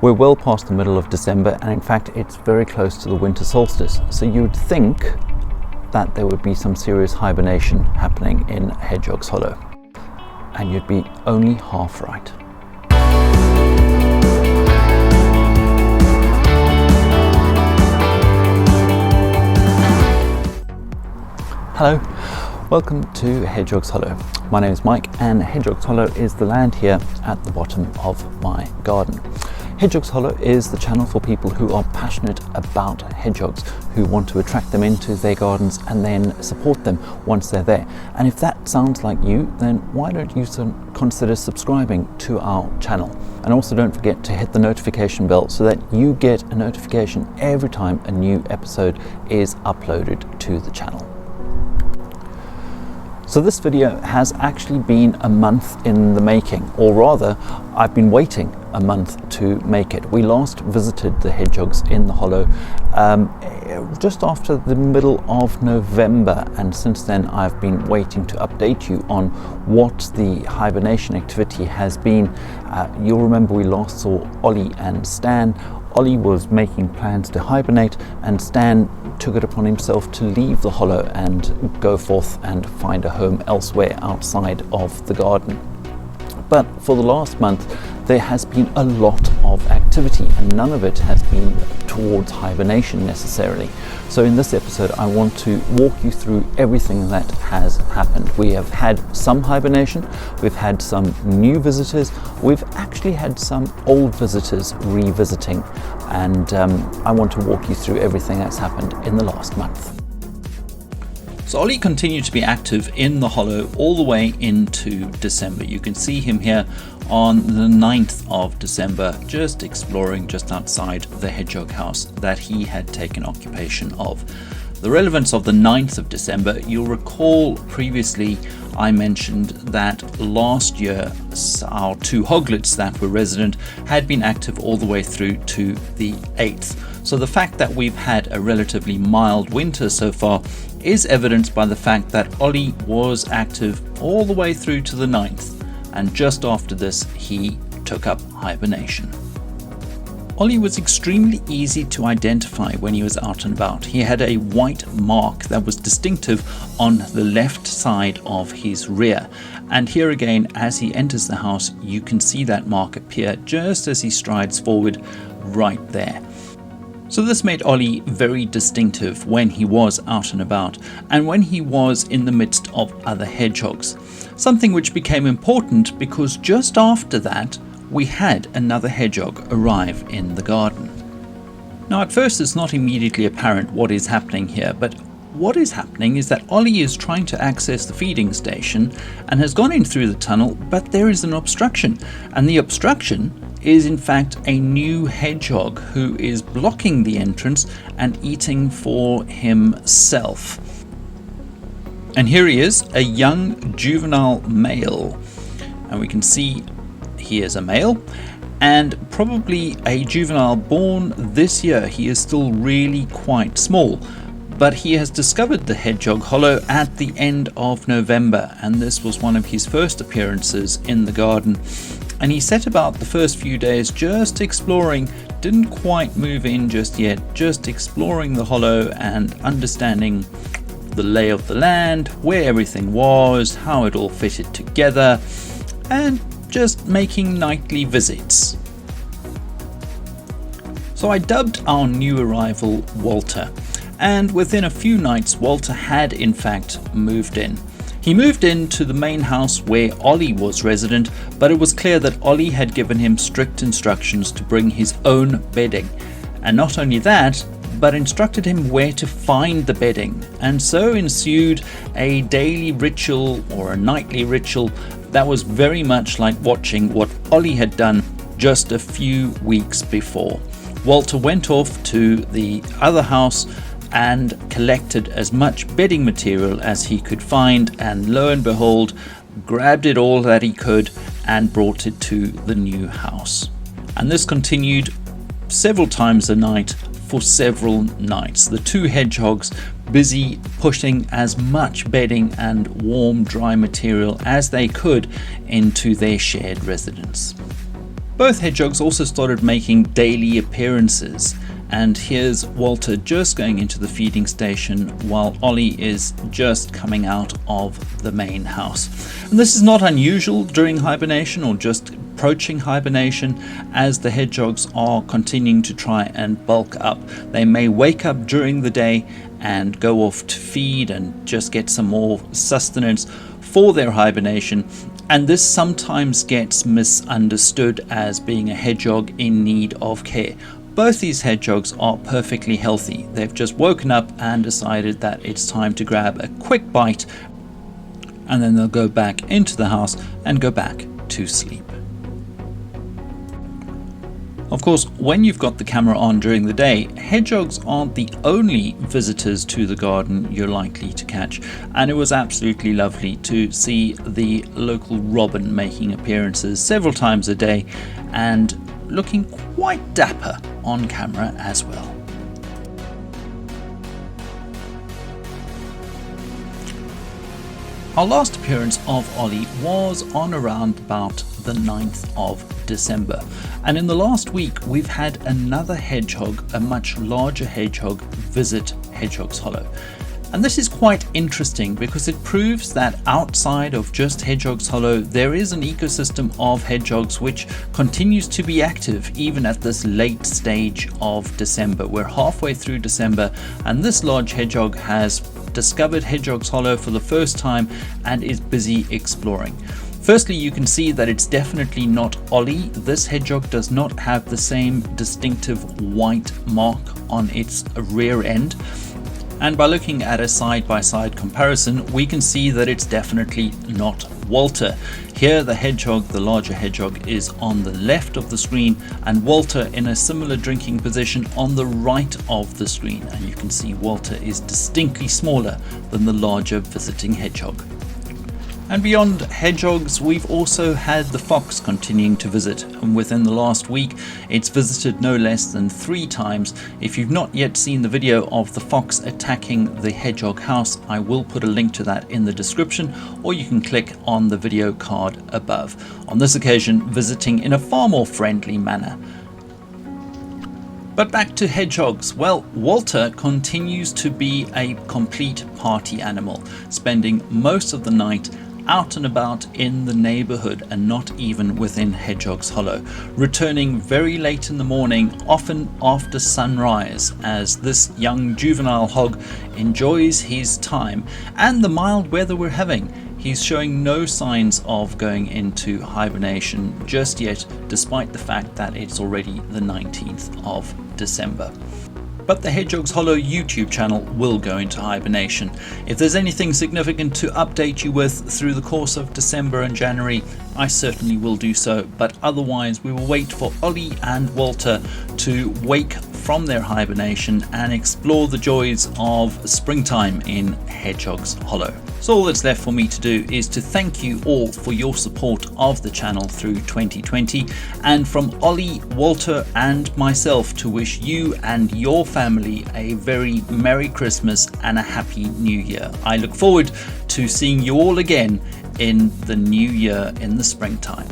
We're well past the middle of December, and in fact it's very close to the winter solstice, so you'd think that there would be some serious hibernation happening in Hedgehog's Hollow, and you'd be only half right. Hello, welcome to Hedgehog's Hollow. My name is Mike, and Hedgehog's Hollow is the land here at the bottom of my garden. Hedgehog's Hollow is the channel for people who are passionate about hedgehogs, who want to attract them into their gardens and then support them once they're there. And if that sounds like you, then why don't you consider subscribing to our channel? And also don't forget to hit the notification bell so that you get a notification every time a new episode is uploaded to the channel. So this video has actually been a month in the making, or rather, I've been waiting a month to make it. We last visited the hedgehogs in the hollow just after the middle of November, and since then I've been waiting to update you on what the hibernation activity has been. You'll remember we last saw Ollie and Stan. Ollie was making plans to hibernate, and Stan took it upon himself to leave the hollow and go forth and find a home elsewhere outside of the garden. But for the last month there has been a lot of activity, and none of it has been towards hibernation necessarily. So in this episode I want to walk you through everything that has happened. We have had some hibernation, we've had some new visitors, we've actually had some old visitors revisiting, and I want to walk you through everything that's happened in the last month. So Ollie continued to be active in the hollow all the way into December. You can see him here on the 9th of December, just exploring just outside the hedgehog house that he had taken occupation of. The relevance of the 9th of December, you'll recall previously I mentioned that last year our two hoglets that were resident had been active all the way through to the 8th. So the fact that we've had a relatively mild winter so far is evidenced by the fact that Ollie was active all the way through to the 9th, and just after this he took up hibernation. Ollie was extremely easy to identify when he was out and about. He had a white mark that was distinctive on the left side of his rear, and here again as he enters the house you can see that mark appear just as he strides forward right there. So this made Ollie very distinctive when he was out and about, and when he was in the midst of other hedgehogs. Something which became important because just after that we had another hedgehog arrive in the garden. Now at first it's not immediately apparent what is happening here, but what is happening is that Ollie is trying to access the feeding station and has gone in through the tunnel, but there is an obstruction, and the obstruction is in fact a new hedgehog who is blocking the entrance and eating for himself. And here he is, a young juvenile male, and we can see he is a male and probably a juvenile born this year. He is still really quite small, but he has discovered the hedgehog hollow at the end of November, and this was one of his first appearances in the garden. And he set about the first few days just exploring, didn't quite move in just yet, just exploring the hollow and understanding the lay of the land, where everything was, how it all fitted together, and just making nightly visits. So I dubbed our new arrival Walter, and within a few nights Walter had in fact moved in. He moved into the main house where Ollie was resident, but it was clear that Ollie had given him strict instructions to bring his own bedding. And not only that, but instructed him where to find the bedding. And so ensued a daily ritual or a nightly ritual that was very much like watching what Ollie had done just a few weeks before. Walter went off to the other house and collected as much bedding material as he could find, and lo and behold, grabbed it all that he could and brought it to the new house. And this continued several times a night for several nights. The two hedgehogs busy pushing as much bedding and warm dry material as they could into their shared residence. Both hedgehogs also started making daily appearances, and here's Walter just going into the feeding station while Ollie is just coming out of the main house. And this is not unusual during hibernation or just approaching hibernation, as the hedgehogs are continuing to try and bulk up. They may wake up during the day and go off to feed and just get some more sustenance for their hibernation, and this sometimes gets misunderstood as being a hedgehog in need of care. Both these hedgehogs are perfectly healthy. They've just woken up and decided that it's time to grab a quick bite, and then they'll go back into the house and go back to sleep. Of course, when you've got the camera on during the day, hedgehogs aren't the only visitors to the garden you're likely to catch, and it was absolutely lovely to see the local robin making appearances several times a day and looking quite dapper on camera as well. Our last appearance of Ollie was on around about the 9th of December, and in the last week we've had another hedgehog, a much larger hedgehog, visit Hedgehog's Hollow. And this is quite interesting because it proves that outside of just Hedgehog's Hollow there is an ecosystem of hedgehogs which continues to be active even at this late stage of December. We're halfway through December and this large hedgehog has discovered Hedgehog's Hollow for the first time and is busy exploring. Firstly, you can see that it's definitely not Ollie. This hedgehog does not have the same distinctive white mark on its rear end. And by looking at a side-by-side comparison, we can see that it's definitely not Walter. Here the hedgehog, the larger hedgehog, is on the left of the screen and Walter in a similar drinking position on the right of the screen. And you can see Walter is distinctly smaller than the larger visiting hedgehog. And beyond hedgehogs, we've also had the fox continuing to visit, and within the last week it's visited no less than 3 times. If you've not yet seen the video of the fox attacking the hedgehog house, I will put a link to that in the description, or you can click on the video card above. On this occasion, visiting in a far more friendly manner. But back to hedgehogs. Well, Walter continues to be a complete party animal, spending most of the night out and about in the neighborhood and not even within Hedgehog's Hollow, returning very late in the morning, often after sunrise, as this young juvenile hog enjoys his time and the mild weather we're having. He's showing no signs of going into hibernation just yet, despite the fact that it's already the 19th of December. But the Hedgehog's Hollow YouTube channel will go into hibernation. If there's anything significant to update you with through the course of December and January, I certainly will do so, but otherwise we will wait for Ollie and Walter to wake from their hibernation and explore the joys of springtime in Hedgehog's Hollow. So all that's left for me to do is to thank you all for your support of the channel through 2020, and from Ollie, Walter and myself to wish you and your family a very Merry Christmas and a Happy New Year. I look forward to seeing you all again in the new year in the springtime.